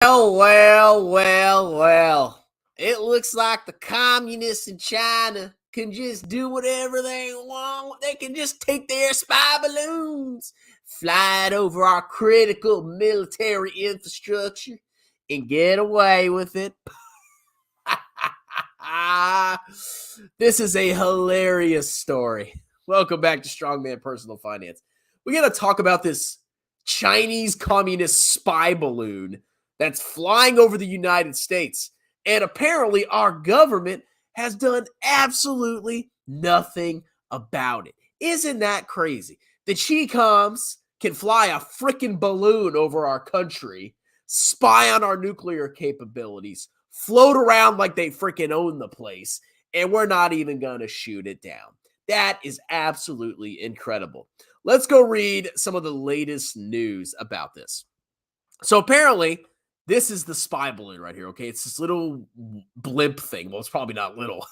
Well. It looks like the communists in China can just do whatever they want. They can just take their spy balloons, fly it over our critical military infrastructure, and get away with it. This is a hilarious story. Welcome back to Strongman Personal Finance. We're going to talk about this Chinese communist spy balloon that's flying over the United States. And apparently our government has done absolutely nothing about it. Isn't that crazy? The Jikhs can fly a freaking balloon over our country, spy on our nuclear capabilities, float around like they freaking own the place, and we're not even going to shoot it down. That is absolutely incredible. Let's go read some of the latest news about this. So apparently, this is the spy balloon right here, okay? It's this little blimp thing. Well, it's probably not little,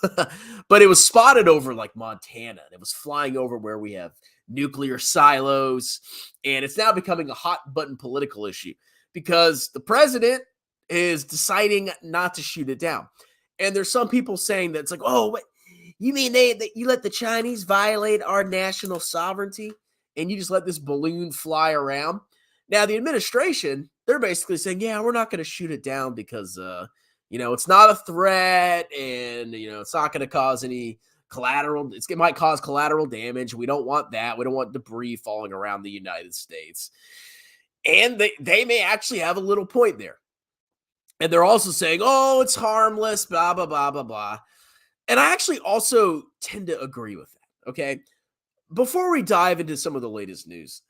but it was spotted over like Montana. It was flying over where we have nuclear silos, and it's now becoming a hot button political issue because the president is deciding not to shoot it down. And there's some people saying that it's like, oh, wait, you mean you let the Chinese violate our national sovereignty and you just let this balloon fly around? Now, the administration, they're basically saying, yeah, we're not going to shoot it down because, it's not a threat and, it's not going to cause any collateral. It might cause collateral damage. We don't want that. We don't want debris falling around the United States. And they may actually have a little point there. And they're also saying, oh, it's harmless, blah, blah, blah, blah, blah. And I actually also tend to agree with that, okay? Before we dive into some of the latest news,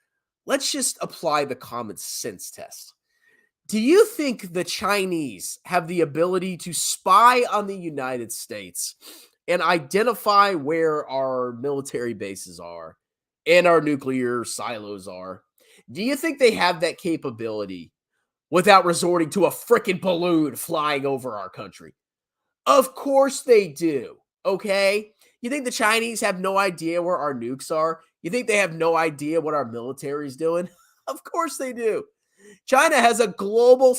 let's just apply the common sense test. Do you think the Chinese have the ability to spy on the United States and identify where our military bases are and our nuclear silos are? Do you think they have that capability without resorting to a freaking balloon flying over our country? Of course they do, okay? You think the Chinese have no idea where our nukes are? You think they have no idea what our military is doing? Of course they do. China has a global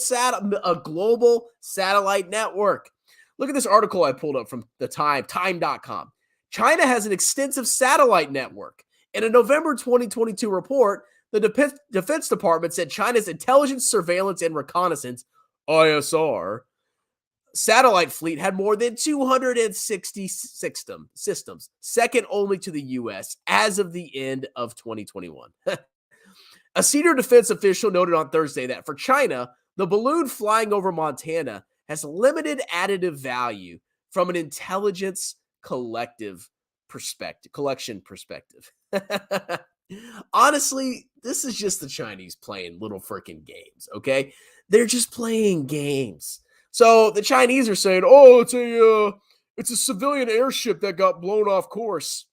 satellite network. Look at this article I pulled up from the time.com. China has an extensive satellite network. In a November 2022 report, the Defense Department said China's intelligence, surveillance, and reconnaissance, ISR, satellite fleet had more than 260 systems, second only to the U.S. as of the end of 2021. A senior defense official noted on Thursday that for China, the balloon flying over Montana has limited additive value from an intelligence collection perspective. Honestly, this is just the Chinese playing little freaking games, okay? They're just playing games. So the Chinese are saying, oh, it's a civilian airship that got blown off course.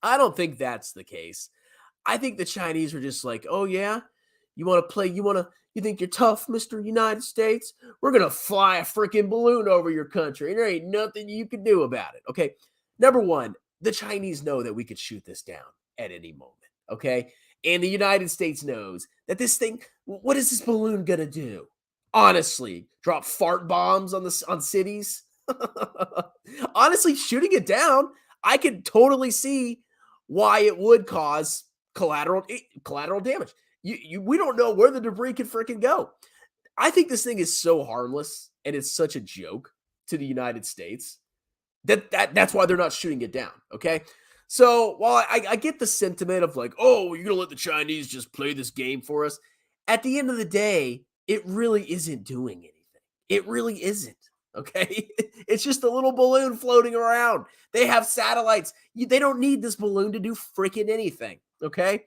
I don't think that's the case. I think the Chinese are just like, oh yeah, you think you're tough, Mr. United States? We're going to fly a freaking balloon over your country and there ain't nothing you can do about it. Okay. Number one, the Chinese know that we could shoot this down at any moment. Okay. And the United States knows that this thing, what is this balloon going to do? Honestly, drop fart bombs on cities. Honestly, shooting it down, I could totally see why it would cause collateral damage. We don't know where the debris could freaking go. I think this thing is so harmless and it's such a joke to the United States that's why they're not shooting it down. Okay. So while I get the sentiment of like, oh, you're going to let the Chinese just play this game for us. At the end of the day, it really isn't doing anything. It really isn't. Okay. It's just a little balloon floating around. They have satellites. They don't need this balloon to do freaking anything. Okay.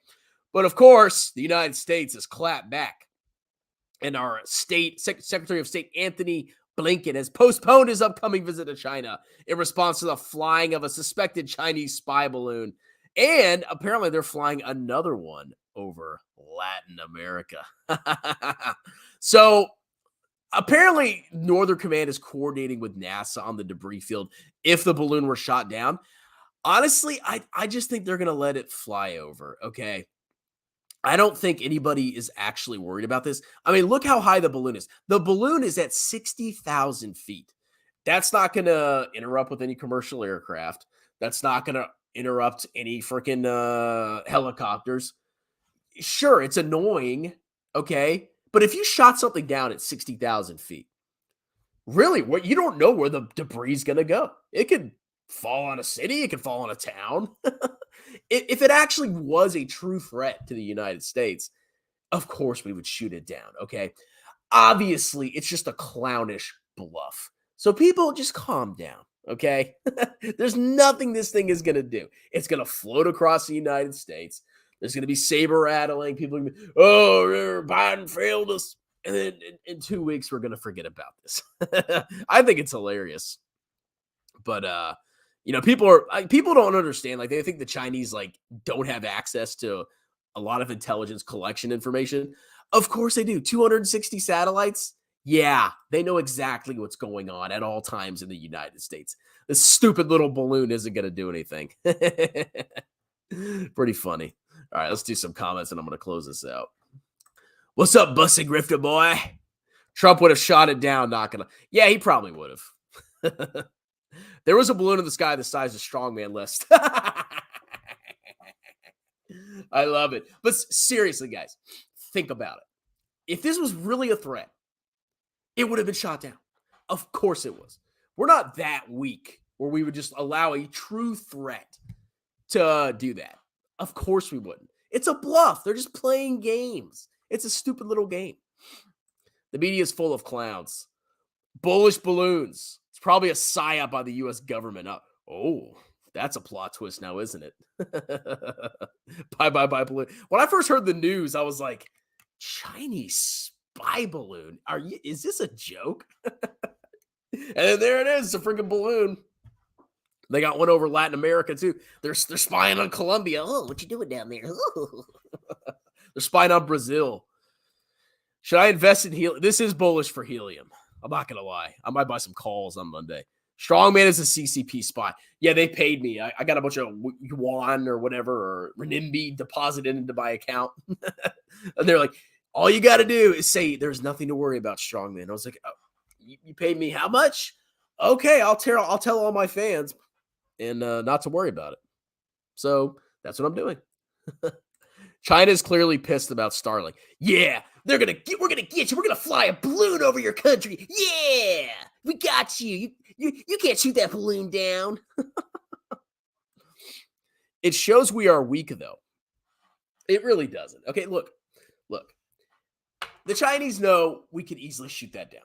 But of course, the United States has clapped back. And our Secretary of State, Anthony Blinken, has postponed his upcoming visit to China in response to the flying of a suspected Chinese spy balloon. And apparently they're flying another one over Latin America. So apparently Northern Command is coordinating with NASA on the debris field if the balloon were shot down. Honestly, I just think they're going to let it fly over, okay? I don't think anybody is actually worried about this. I mean, look how high the balloon is. The balloon is at 60,000 feet. That's not going to interrupt with any commercial aircraft. That's not going to interrupt any freaking helicopters. Sure, it's annoying. Okay. But if you shot something down at 60,000 feet, really, what you don't know where the debris is going to go. It could fall on a city, it could fall on a town. If it actually was a true threat to the United States, of course we would shoot it down. Okay. Obviously, it's just a clownish bluff. So people just calm down. Okay. There's nothing this thing is going to do. It's going to float across the United States. There's going to be saber rattling. People are going to be, oh, Biden failed us. And then in 2 weeks, we're going to forget about this. I think it's hilarious. But, people don't understand. Like, they think the Chinese, like, don't have access to a lot of intelligence collection information. Of course they do. 260 satellites. Yeah, they know exactly what's going on at all times in the United States. This stupid little balloon isn't going to do anything. Pretty funny. All right, let's do some comments and I'm going to close this out. What's up, Bussy Grifter boy? Trump would have shot it down, not gonna. Yeah, he probably would have. There was a balloon in the sky the size of strongman list. I love it. But seriously, guys, think about it. If this was really a threat, it would have been shot down. Of course it was. We're not that weak where we would just allow a true threat to do that. Of course we wouldn't. It's a bluff. They're just playing games. It's a stupid little game. The media is full of clowns. Bullish balloons. It's probably a psyop by the U.S. government. Oh, that's a plot twist now, isn't it? Bye, balloon. When I first heard the news, I was like, Chinese spy balloon? Is this a joke? And then there it is, it's a freaking balloon. They got one over Latin America, too. They're spying on Colombia. Oh, what you doing down there? They're spying on Brazil. Should I invest in helium? This is bullish for helium. I'm not going to lie. I might buy some calls on Monday. Strongman is a CCP spy. Yeah, they paid me. I got a bunch of yuan or whatever, or renminbi deposited into my account. And they're like, all you got to do is say there's nothing to worry about, Strongman. I was like, oh, you paid me how much? Okay, I'll tell all my fans and not to worry about it. So that's what I'm doing. China's clearly pissed about Starlink. Yeah, we're gonna get you. We're gonna fly a balloon over your country. Yeah, we got you. You can't shoot that balloon down. It shows we are weak, though. It really doesn't. Okay, look. The Chinese know we could easily shoot that down.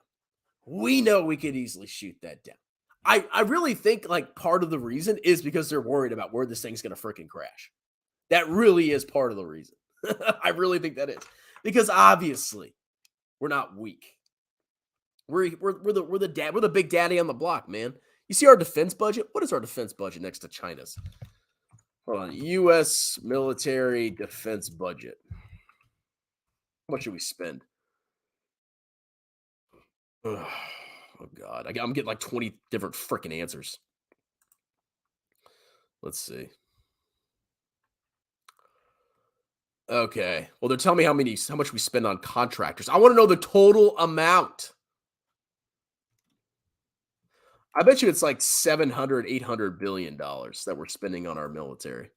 We know we could easily shoot that down. I really think like part of the reason is because they're worried about where this thing's gonna freaking crash. That really is part of the reason. I really think that is because obviously we're not weak. We're the big daddy on the block, man. You see our defense budget? What is our defense budget next to China's? Hold on, U.S. military defense budget. How much should we spend? Oh God, I'm getting like 20 different freaking answers. Let's see. Okay. Well, they're telling me how much we spend on contractors. I want to know the total amount. I bet you it's like 700, 800 billion dollars that we're spending on our military.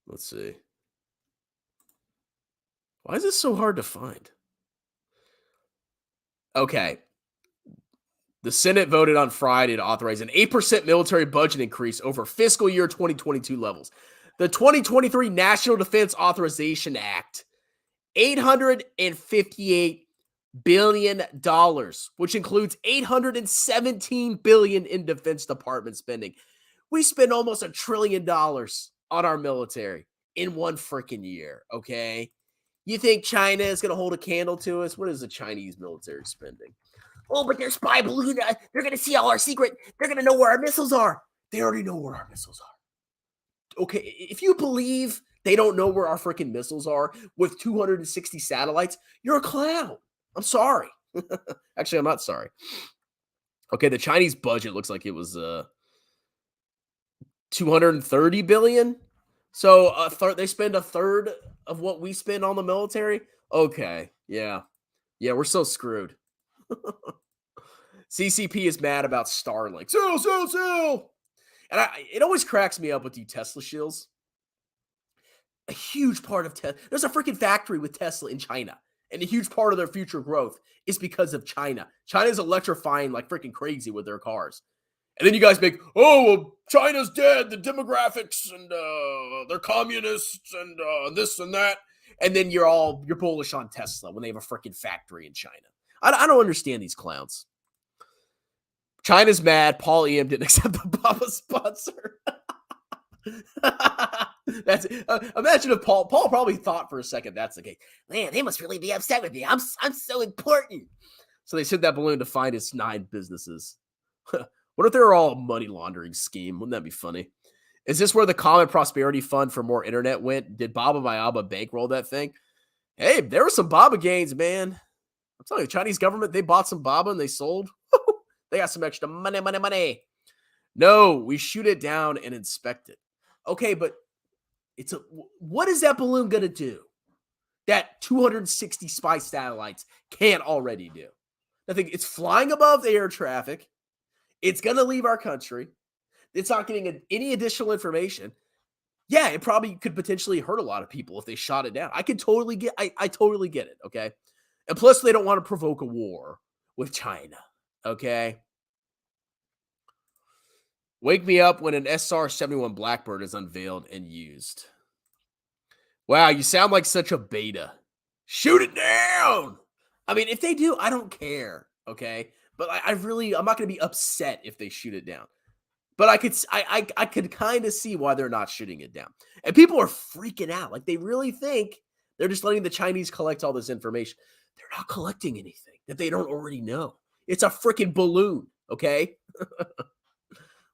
Let's see. Why is this so hard to find? Okay. The Senate voted on Friday to authorize an 8% military budget increase over fiscal year 2022 levels. The 2023 National Defense Authorization Act, $858 billion, which includes $817 billion in Defense Department spending. We spend almost $1 trillion on our military in one freaking year, okay? You think China is going to hold a candle to us? What is the Chinese military spending? Oh, but they're spy balloon. They're going to see all our secret. They're going to know where our missiles are. They already know where our missiles are. Okay, if you believe they don't know where our freaking missiles are with 260 satellites, you're a clown. I'm sorry. Actually, I'm not sorry. Okay, the Chinese budget looks like it was 230 billion, So they spend a third of what we spend on the military? Okay. Yeah. Yeah, we're so screwed. CCP is mad about Starlink. Sell. And it always cracks me up with you Tesla shills. A huge part of Tesla, there's a freaking factory with Tesla in China. And a huge part of their future growth is because of China. China's electrifying like freaking crazy with their cars. And then you guys make, oh, well, China's dead, the demographics, and they're communists, and this and that. And then you're bullish on Tesla when they have a freaking factory in China. I don't understand these clowns. China's mad. Paul EM didn't accept the Baba sponsor. That's imagine if Paul probably thought for a second that's the case. Man, they must really be upset with me. I'm so important. So they sent that balloon to find its 9 businesses. What if they're all a money laundering scheme? Wouldn't that be funny? Is this where the Common Prosperity Fund for more internet went? Did Baba Mayaba bankroll that thing? Hey, there were some Baba gains, man. I'm telling you, the Chinese government, they bought some Baba and they sold. They got some extra money. No, we shoot it down and inspect it. Okay, but what is that balloon going to do that 260 spy satellites can't already do? I think it's flying above the air traffic. It's going to leave our country. It's not getting any additional information. Yeah, it probably could potentially hurt a lot of people if they shot it down. I totally get it, okay? And plus, they don't want to provoke a war with China, okay? Wake me up when an SR-71 Blackbird is unveiled and used. Wow, you sound like such a beta. Shoot it down! I mean, if they do, I don't care, okay? But I'm not going to be upset if they shoot it down. But I could kind of see why they're not shooting it down. And people are freaking out. Like, they really think they're just letting the Chinese collect all this information. They're not collecting anything that they don't already know. It's a freaking balloon, okay?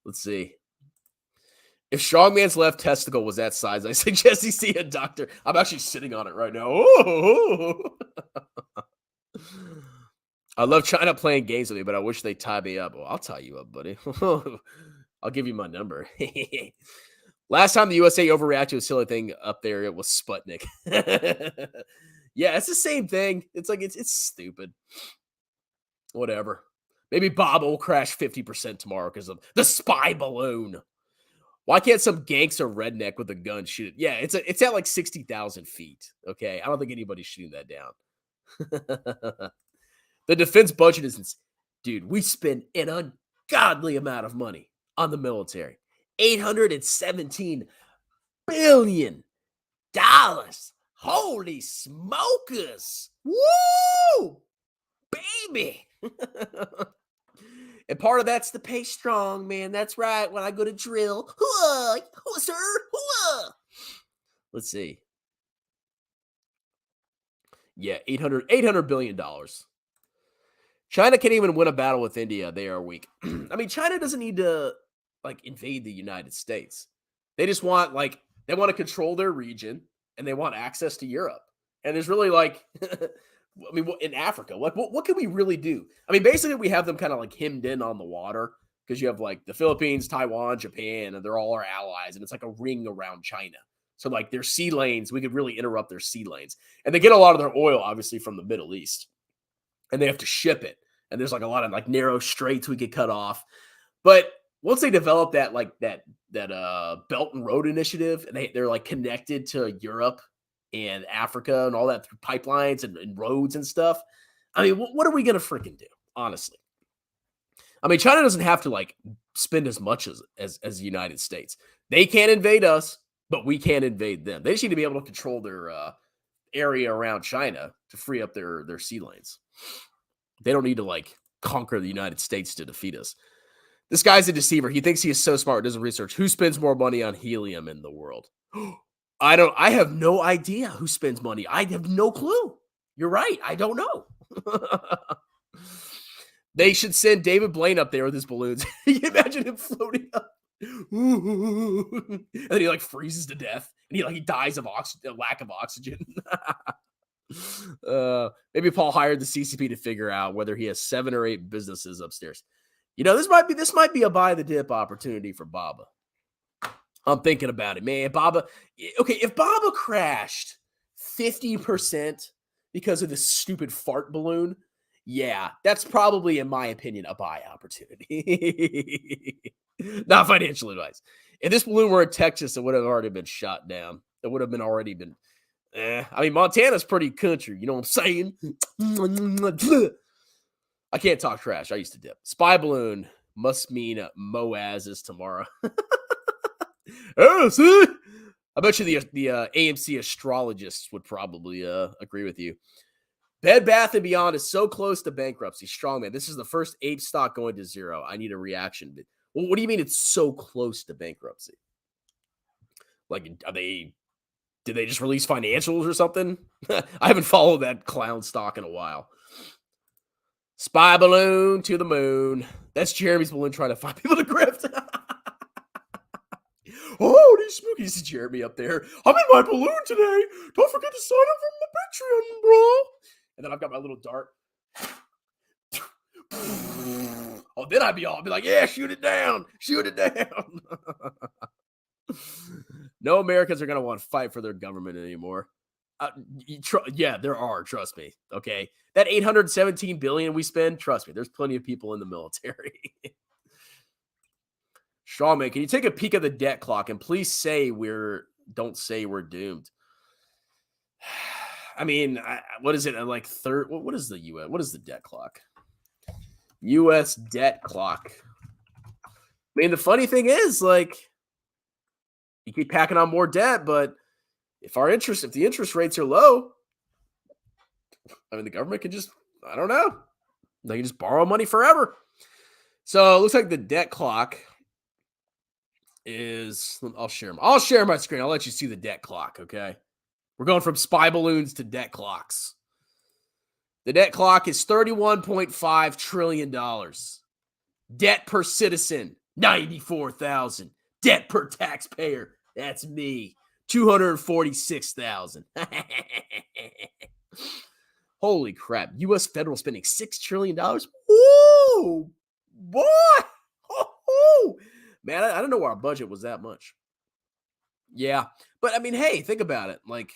Let's see. If Strongman's left testicle was that size, I suggest he see a doctor. I'm actually sitting on it right now. Oh. I love China playing games with me, but I wish they'd tie me up. Well, I'll tie you up, buddy. I'll give you my number. Last time the USA overreacted to a silly thing up there, it was Sputnik. Yeah, it's the same thing. It's like, it's stupid. Whatever. Maybe Bob will crash 50% tomorrow because of the spy balloon. Why can't some gangster redneck with a gun shoot it? Yeah, it's at like 60,000 feet. Okay, I don't think anybody's shooting that down. The defense budget is, dude, we spend an ungodly amount of money on the military. $817 billion. Holy smokers. Woo! Baby. And part of that's to pay strong, man. That's right. When I go to drill. Sir. Let's see. Yeah, $800 billion. China can't even win a battle with India. They are weak. I mean, China doesn't need to like invade the United States. They just want they want to control their region and they want access to Europe. And there's really I mean, in Africa, what can we really do? I mean, basically we have them kind of like hemmed in on the water because you have like the Philippines, Taiwan, Japan, and they're all our allies. And it's like a ring around China. So like their sea lanes, we could really interrupt their sea lanes. And they get a lot of their oil, obviously, from the Middle East. And they have to ship it. And there's like a lot of like narrow straits we could cut off. But once they develop that Belt and Road Initiative, and they're like connected to Europe and Africa and all that through pipelines and roads and stuff. I mean, what are we going to freaking do? Honestly. I mean, China doesn't have to like spend as much as the United States. They can't invade us, but we can't invade them. They just need to be able to control their area around China to free up their sea lanes. They don't need to like conquer the United States to defeat us. This guy's a deceiver. He thinks he is so smart, doesn't research. Who spends more money on helium in the world? I have no idea who spends money. I have no clue. You're right. I don't know. They should send David Blaine up there with his balloons. You can imagine him floating up. And then he like freezes to death. And he dies of lack of oxygen. Maybe Paul hired the CCP to figure out whether he has 7 or 8 businesses upstairs. You know, this might be a buy the dip opportunity for Baba. I'm thinking about it, man. Okay, if Baba crashed 50% because of this stupid fart balloon, yeah, that's probably, in my opinion, a buy opportunity. Not financial advice. If this balloon were in Texas, it would have already been shot down. It would have been already been. I mean, Montana's pretty country. You know what I'm saying? I can't talk trash. I used to dip. Spy balloon must mean Moaz is tomorrow. Oh, see? I bet you the AMC astrologists would probably agree with you. Bed Bath & Beyond is so close to bankruptcy. Strongman, this is the first ape stock going to zero. I need a reaction. Well, what do you mean it's so close to bankruptcy? Like, did they just release financials or something? I haven't followed that clown stock in a while. Spy balloon to the moon. That's Jeremy's balloon trying to find people to grift. Oh, these spooky. You see Jeremy up there. I'm in my balloon today. Don't forget to sign up for my Patreon, bro. And then I've got my little dart. Oh, then I'd be like, yeah, shoot it down. Shoot it down. No Americans are going to want to fight for their government anymore. Yeah, there are. Trust me. Okay. That $817 billion we spend, trust me, there's plenty of people in the military. Strawman, can you take a peek at the debt clock and please don't say we're doomed? I mean, what is it? Like third? What is the U.S.? What is the debt clock? U.S. debt clock. I mean, the funny thing is, like, you keep packing on more debt, but if the interest rates are low, I mean, the government can just, I don't know, they can just borrow money forever. So it looks like the debt clock is, I'll share my screen. I'll let you see the debt clock. Okay. We're going from spy balloons to debt clocks. The debt clock is $31.5 trillion. Debt per citizen, 94,000. Debt per taxpayer, that's me, 246,000. Holy crap. U.S. federal spending $6 trillion. Whoa, boy. Oh, man, I don't know why our budget was that much. Yeah. But I mean, hey, think about it. Like,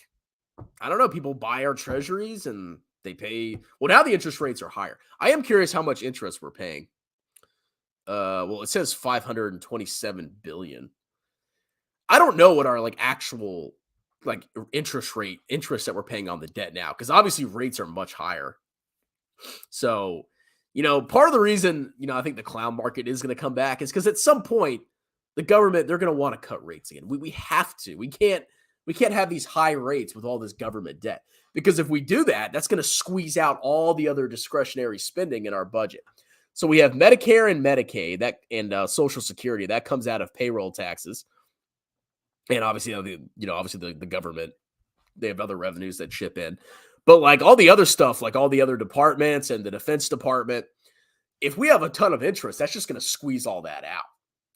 I don't know. People buy our treasuries and they pay. Well, now the interest rates are higher. I am curious how much interest we're paying. Well, it says 527 billion. I don't know what our actual interest that we're paying on the debt now, because obviously rates are much higher. So, part of the reason, I think the clown market is going to come back is because at some point the government, they're going to want to cut rates again. We have to. We can't have these high rates with all this government debt, because if we do that, that's going to squeeze out all the other discretionary spending in our budget. So we have Medicare and Medicaid and Social Security that comes out of payroll taxes, and obviously the government, they have other revenues that chip in, but all the other stuff, all the other departments and the Defense Department, if we have a ton of interest, that's just going to squeeze all that out,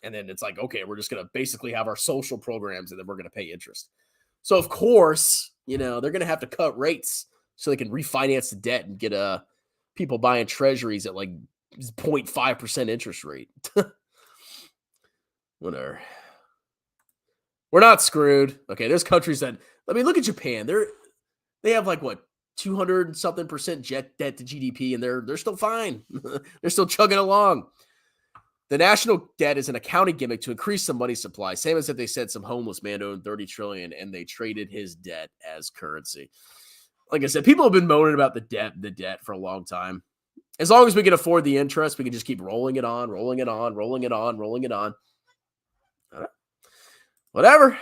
and then it's okay, we're just going to basically have our social programs, and then we're going to pay interest. So of course, they're going to have to cut rates so they can refinance the debt and get people buying treasuries at 0.5% interest rate. Whatever. We're not screwed. Okay, there's countries that, look at Japan. They have 200 something percent debt to GDP, and they're still fine. They're still chugging along. The national debt is an accounting gimmick to increase the money supply. Same as if they said some homeless man owned 30 trillion and they traded his debt as currency. Like I said, people have been moaning about the debt for a long time. As long as we can afford the interest, we can just keep rolling it on. Whatever.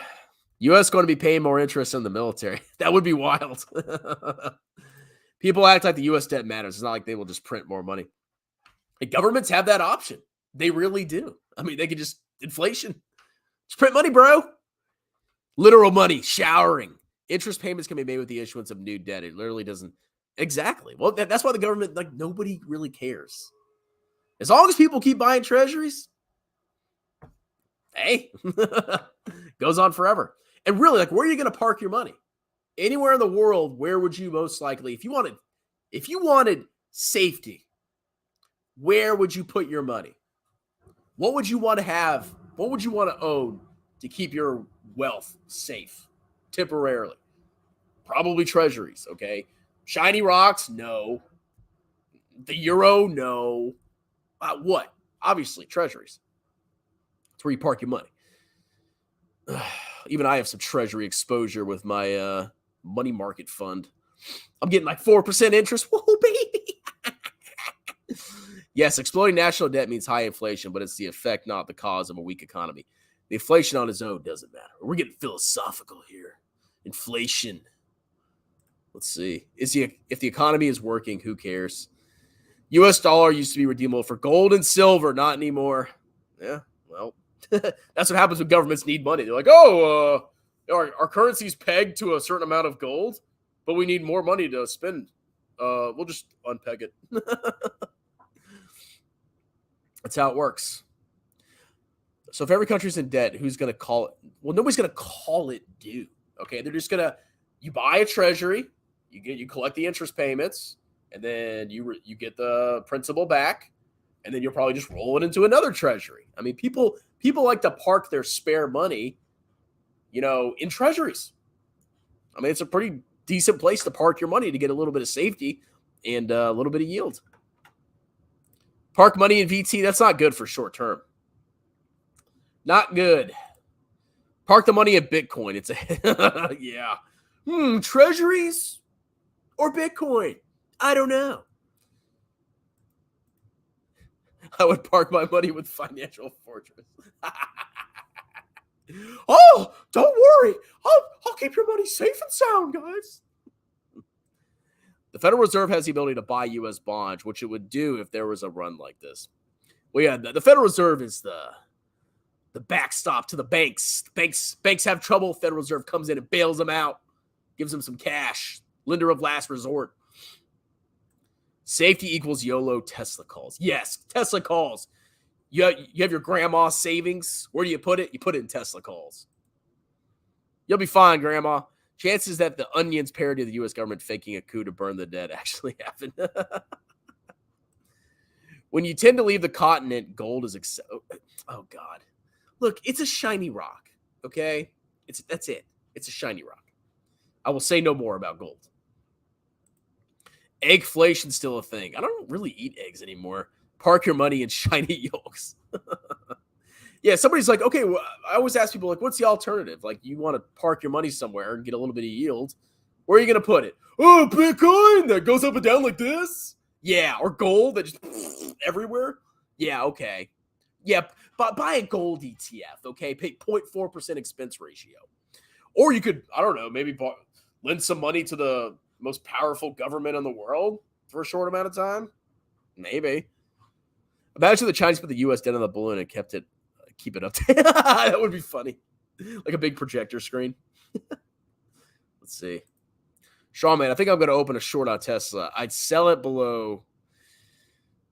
U.S. going to be paying more interest in the military. That would be wild. People act like the U.S. debt matters. It's not like they will just print more money. The governments have that option. They really do. They could just, inflation. Just print money, bro. Literal money, showering. Interest payments can be made with the issuance of new debt. It literally doesn't. Exactly. Well, that's why the government, nobody really cares. As long as people keep buying treasuries, hey, goes on forever. And really, where are you going to park your money? Anywhere in the world, where would you most likely, if you wanted safety, where would you put your money? What would you want to have? What would you want to own to keep your wealth safe temporarily? Probably treasuries, okay? Shiny rocks, no. The euro, no. What? Obviously, treasuries. That's where you park your money. Even I have some treasury exposure with my money market fund. I'm getting like 4% interest. Whoa, baby. Yes, exploding national debt means high inflation, but it's the effect, not the cause of a weak economy. The inflation on its own doesn't matter. We're getting philosophical here. Inflation. Let's see. If the economy is working, who cares? U.S. dollar used to be redeemable for gold and silver, not anymore. Yeah, well, that's what happens when governments need money. They're like, oh, our currency's pegged to a certain amount of gold, but we need more money to spend. We'll just unpeg it. That's how it works. So if every country's in debt, who's going to call it? Well, nobody's going to call it due. Okay, they're just going to, you buy a treasury, you collect the interest payments, and then you get the principal back, and then you'll probably just roll it into another treasury. I mean, people like to park their spare money, in treasuries. I mean, it's a pretty decent place to park your money to get a little bit of safety and a little bit of yield. Park money in VT, that's not good for short term. Not good. Park the money in Bitcoin. It's a yeah. Treasuries or Bitcoin? I don't know. I would park my money with Financial Fortress. Oh, don't worry. I'll keep your money safe and sound, guys. The Federal Reserve has the ability to buy U.S. bonds, which it would do if there was a run like this. Well, yeah, the Federal Reserve is the backstop to the banks. Banks have trouble. Federal Reserve comes in and bails them out, gives them some cash. Lender of last resort. Safety equals YOLO Tesla calls. Yes, Tesla calls. You have your grandma's savings. Where do you put it? You put it in Tesla calls. You'll be fine, Grandma. Chances that the Onion's parody of the U.S. government faking a coup to burn the dead actually happened. When you tend to leave the continent, gold is oh God. Look, it's a shiny rock, okay? That's it. It's a shiny rock. I will say no more about gold. Eggflation's still a thing. I don't really eat eggs anymore. Park your money in shiny yolks. Yeah, somebody's like, okay, well, I always ask people, like, what's the alternative? Like, you want to park your money somewhere and get a little bit of yield. Where are you going to put it? Oh, Bitcoin that goes up and down like this? Yeah, or gold that just everywhere? Yeah, okay. Yeah, buy a gold ETF, okay? Pay 0.4% expense ratio. Or you could, I don't know, maybe lend some money to the most powerful government in the world for a short amount of time. Maybe. Imagine the Chinese put the U.S. debt on the balloon and keep it up. That would be funny. Like a big projector screen. Let's see. Sean, man, I think I'm going to open a short on Tesla. I'd sell it below.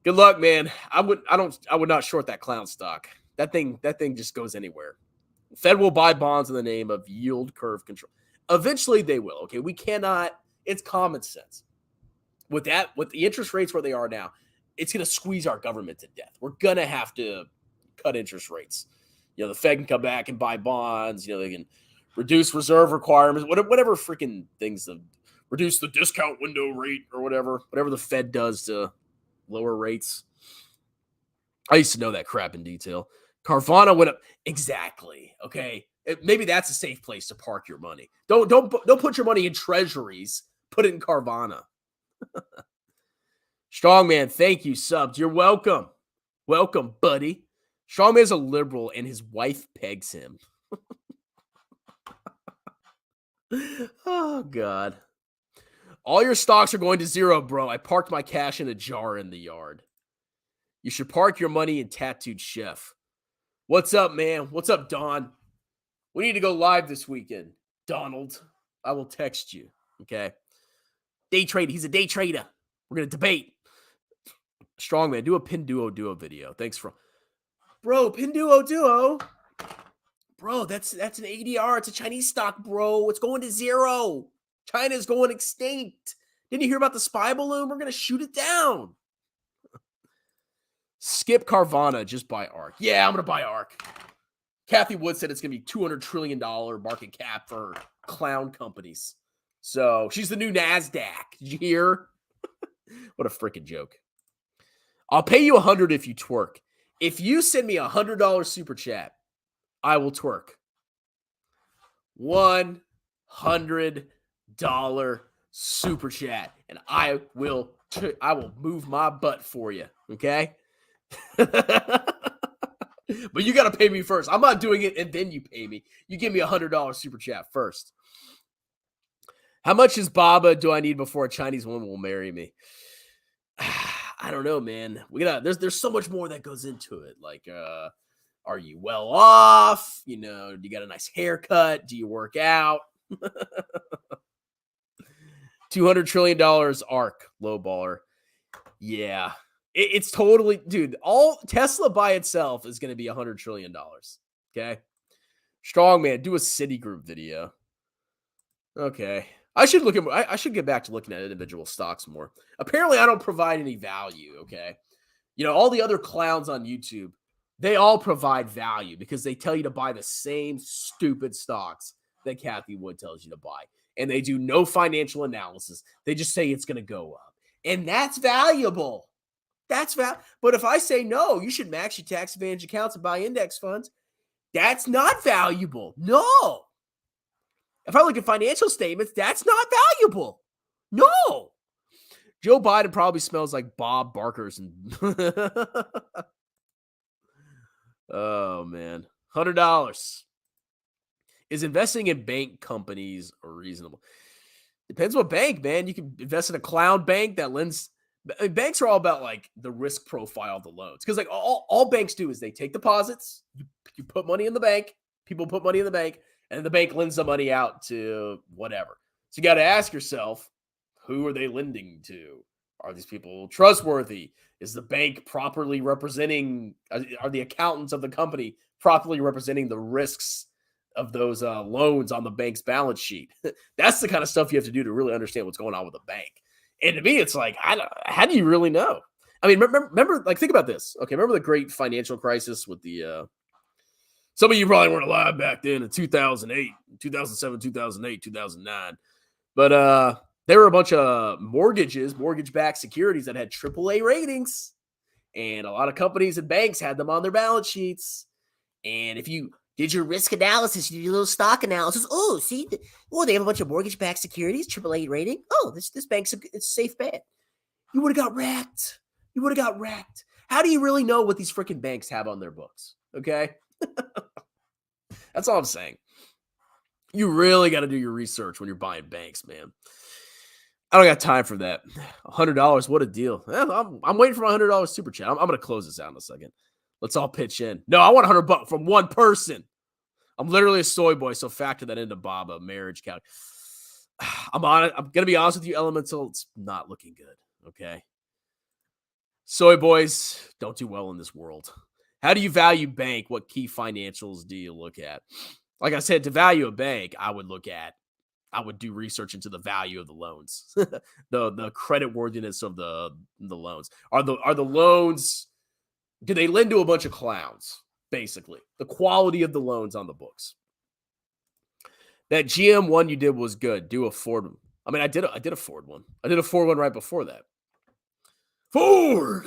Good luck, man. I would not short that clown stock. That thing just goes anywhere. Fed will buy bonds in the name of yield curve control. Eventually they will. Okay. We cannot, it's common sense. With the interest rates where they are now, it's going to squeeze our government to death. We're going to have to cut interest rates. The Fed can come back and buy bonds. They can reduce reserve requirements, whatever freaking things, reduce the discount window rate or whatever the Fed does to lower rates. I used to know that crap in detail. Carvana went up. Exactly. Okay. Maybe that's a safe place to park your money. Don't put your money in treasuries. Put it in Carvana. Strongman, thank you, subs. You're welcome. Welcome, buddy. Strongman's a liberal and his wife pegs him. Oh, God. All your stocks are going to zero, bro. I parked my cash in a jar in the yard. You should park your money in Tattooed Chef. What's up, man? What's up, Don? We need to go live this weekend. Donald, I will text you, okay? Day trader. He's a day trader. We're going to debate. Strongman, do a Pinduo video. Thanks for... Bro, Pinduo. Bro, that's an ADR. It's a Chinese stock, bro. It's going to zero. China's going extinct. Didn't you hear about the spy balloon? We're going to shoot it down. Skip Carvana. Just buy ARK. Yeah, I'm going to buy ARK. Cathie Wood said it's going to be $200 trillion market cap for clown companies. So she's the new NASDAQ. Did you hear? What a freaking joke. I'll pay you $100 if you twerk. If you send me $100 super chat, I will twerk. $100 super chat, and I will move my butt for you. Okay. But you got to pay me first. I'm not doing it and then you pay me. You give me $100 super chat first. How much is Baba do I need before a Chinese woman will marry me? I don't know, man. There's so much more that goes into it. Like, are you well off? You know, do you got a nice haircut? Do you work out? $200 trillion ARK, low baller. Yeah. It's totally, dude, all Tesla by itself is going to be $100 trillion. Okay. Strongman, do a Citigroup video. Okay. I should get back to looking at individual stocks more. Apparently, I don't provide any value. Okay. You know, all the other clowns on YouTube, they all provide value because they tell you to buy the same stupid stocks that Cathie Wood tells you to buy. And they do no financial analysis. They just say it's going to go up. And that's valuable. But if I say, no, you should max your tax advantage accounts and buy index funds, that's not valuable. No. If I look at financial statements, that's not valuable. No. Joe Biden probably smells like Bob Barker's. Oh, man. $100. Is investing in bank companies reasonable? Depends what bank, man. You can invest in a clown bank that lends. Banks are all about like the risk profile of the loans. Because like all banks do is they take deposits, you put money in the bank, people put money in the bank, and the bank lends the money out to whatever. So you got to ask yourself, who are they lending to? Are these people trustworthy? Is the bank properly representing, are the accountants of the company properly representing the risks of those loans on the bank's balance sheet? That's the kind of stuff you have to do to really understand what's going on with a bank. And to me, it's like, how do you really know? I mean, remember, like, think about this. Okay, remember the great financial crisis with the, some of you probably weren't alive back then in 2008, 2007, 2008, 2009. But there were a bunch of mortgage-backed securities that had AAA ratings. And a lot of companies and banks had them on their balance sheets. And if you did your risk analysis, you did your little stock analysis. Oh, see, they have a bunch of mortgage-backed securities, AAA rating. Oh, this bank's it's a safe bet. You would have got wrecked. How do you really know what these freaking banks have on their books? Okay, that's all I'm saying. You really got to do your research when you're buying banks, man. I don't got time for that. $100, what a deal. I'm waiting for my $100 super chat. I'm going to close this out in a second. Let's all pitch in. No, I want $100 from one person. I'm literally a soy boy, so factor that into Baba marriage count. I'm gonna be honest with you, Elemental. It's not looking good. Okay, soy boys don't do well in this world. How do you value bank? What key financials do you look at? Like I said, to value a bank, I would do research into the value of the loans, the credit worthiness of the loans. Are the loans? Do they lend to a bunch of clowns? Basically, the quality of the loans on the books. That GM one you did was good. Do a Ford one. I mean, I did a Ford one. I did a Ford one right before that. Ford.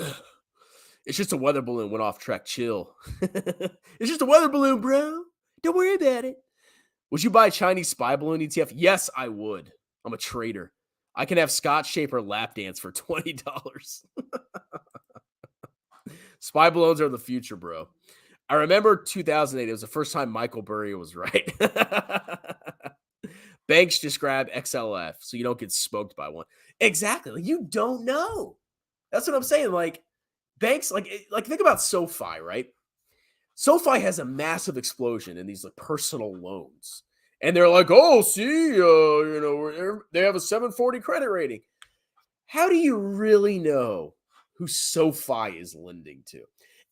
It's just a weather balloon. Went off track. Chill. It's just a weather balloon, bro. Don't worry about it. Would you buy a Chinese spy balloon ETF? Yes, I would. I'm a trader. I can have Scott Shaper lap dance for $20. Spy balloons are the future, bro. I remember 2008. It was the first time Michael Burry was right. Banks just grab XLF so you don't get smoked by one. Exactly. Like, you don't know. That's what I'm saying. Like, banks, like think about SoFi, right? SoFi has a massive explosion in these like personal loans. And they're like, oh, see, they have a 740 credit rating. How do you really know who SoFi is lending to?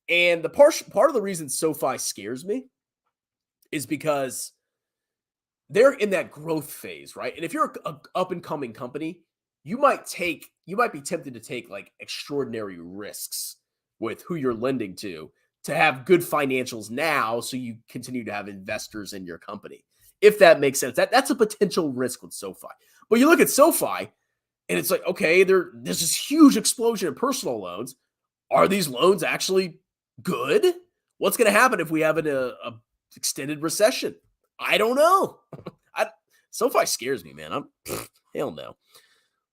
And the part of the reason SoFi scares me is because they're in that growth phase, right? And if you're an up-and-coming company, you might be tempted to take like extraordinary risks with who you're lending to to have good financials now so you continue to have investors in your company. If that makes sense. That's a potential risk with SoFi. But you look at SoFi, and it's like, okay, there's this huge explosion in personal loans. Are these loans actually good? What's going to happen if we have a extended recession? I don't know. SoFi scares me, man. Hell no.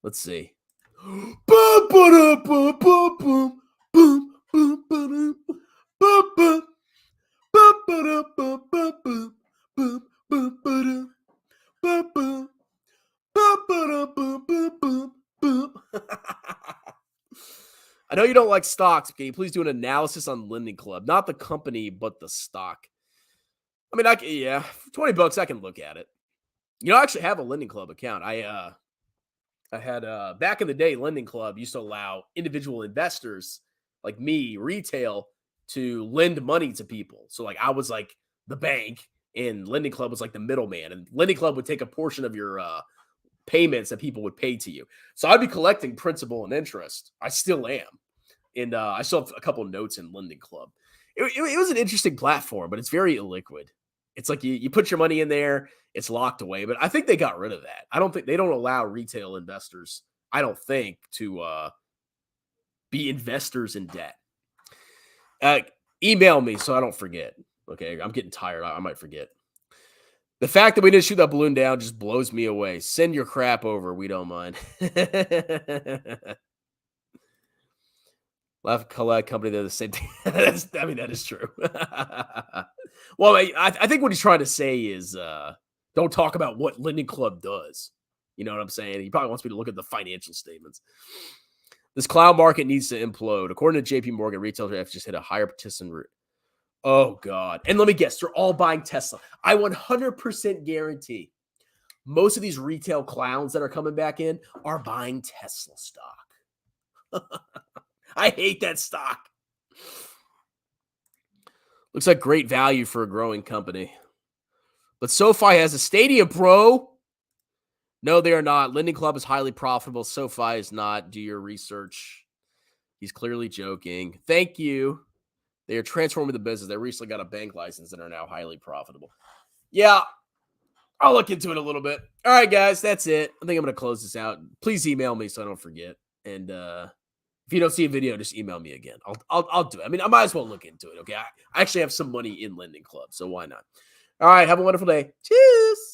Let's see. I know you don't like stocks. Can you please do an analysis on Lending Club? Not the company, but the stock. I mean, yeah, for $20, I can look at it. You know, I actually have a Lending Club account. I had back in the day, Lending Club used to allow individual investors like me, retail, to lend money to people. So like I was like the bank, and Lending Club was like the middleman, and Lending Club would take a portion of your payments that people would pay to you. So I'd be collecting principal and interest. I still am. And I still have a couple of notes in Lending Club. It was an interesting platform, but it's very illiquid. It's like you put your money in there, it's locked away. But I think they got rid of that. I don't think they don't allow retail investors, I don't think, to be investors in debt. Email me so I don't forget. Okay, I'm getting tired. I might forget. The fact that we didn't shoot that balloon down just blows me away. Send your crap over. We don't mind. Left collect company, they're the same thing. That is true. Well, I think what he's trying to say is don't talk about what Lending Club does. You know what I'm saying? He probably wants me to look at the financial statements. This cloud market needs to implode. According to JP Morgan, retail have just hit a higher participant rate. Oh, God. And let me guess, they're all buying Tesla. I 100% guarantee most of these retail clowns that are coming back in are buying Tesla stock. I hate that stock. Looks like great value for a growing company. But SoFi has a stadium, bro. No, they are not. Lending Club is highly profitable. SoFi is not. Do your research. He's clearly joking. Thank you. They are transforming the business. They recently got a bank license and are now highly profitable. Yeah, I'll look into it a little bit. All right, guys, that's it. I think I'm going to close this out. Please email me so I don't forget. And if you don't see a video, just email me again. I'll do it. I mean, I might as well look into it, okay? I actually have some money in Lending Club, so why not? All right, have a wonderful day. Cheers.